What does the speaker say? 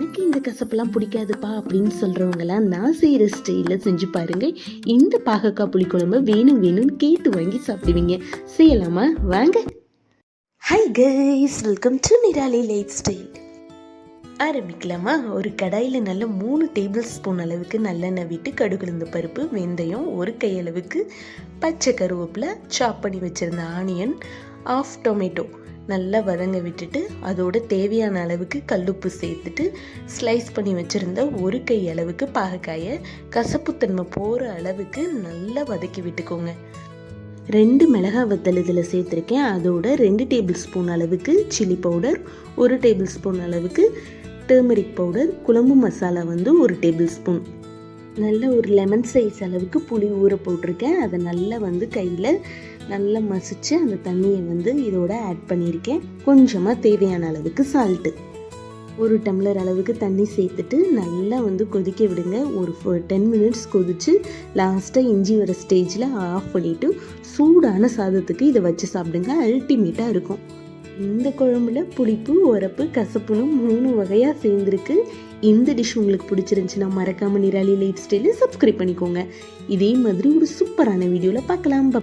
எனக்கு இந்த கசப்பெல்லாம் பிடிக்காதுப்பா அப்படின்னு சொல்கிறவங்களாம் நான் செய்கிற ஸ்டைலில் செஞ்சு பாருங்கள். இந்த பாகக்காய் புளிக்குழம்பு வேணும்னு கேட்டு வாங்கி சாப்பிடுவீங்க. செய்யலாமா? வாங்க. Hi guys, welcome to Nirali life style. ஆரம்பிக்கலாமா? ஒரு கடாயில் நல்ல 3 டேபிள் ஸ்பூன் அளவுக்கு நல்லெண்ணெய் விட்டு கடுகுளுந்த பருப்பு, வெந்தயம், ஒரு கையளவுக்கு பச்சை கருவேப்பிலை, சாப் பண்ணி வச்சுருந்த ஆனியன், ஆஃப் டொமேட்டோ நல்லா வதங்க விட்டுட்டு அதோட தேவையான அளவுக்கு கல்லுப்பு சேர்த்துட்டு ஸ்லைஸ் பண்ணி வச்சுருந்த ஒரு கை அளவுக்கு பாகக்காயை கசப்புத்தன்மை போகிற அளவுக்கு நல்லா வதக்கி விட்டுக்கோங்க. 2 மிளகாய் வத்தல் இதில் சேர்த்துருக்கேன். அதோட 2 டேபிள் ஸ்பூன் அளவுக்கு சில்லி பவுடர், 1 டேபிள் ஸ்பூன் அளவுக்கு டர்மரிக் பவுடர், குழம்பு மசாலா 1 டேபிள் ஸ்பூன். நல்ல ஒரு லெமன் சைஸ் அளவுக்கு புளி ஊற போட்டிருக்கேன். அதை நல்லா கையில் நல்லா மசிச்சு அந்த தண்ணியை இதோட ஆட் பண்ணியிருக்கேன். கொஞ்சமாக தேவையான அளவுக்கு சால்ட்டு, 1 டம்ளர் அளவுக்கு தண்ணி சேர்த்துட்டு நல்லா கொதிக்க விடுங்க. ஒரு 10 மினிட்ஸ் கொதிச்சு லாஸ்ட்டாக இஞ்சி வர ஸ்டேஜில் ஆஃப் பண்ணிவிட்டு சூடான சாதத்துக்கு இதை வச்சு சாப்பிடுங்க. அல்டிமேட்டாக இருக்கும். இந்த குழம்புல புளிப்பு, உரப்பு, கசப்புன்னு 3 வகையாக சேர்ந்துருக்கு. இந்த டிஷ் உங்களுக்கு பிடிச்சிருந்துச்சுன்னா மறக்காமல் நிராலி லைஃப் ஸ்டைலை சப்ஸ்கிரைப் பண்ணிக்கோங்க. இதே மாதிரி ஒரு சூப்பரான வீடியோவில் பார்க்கலாம்.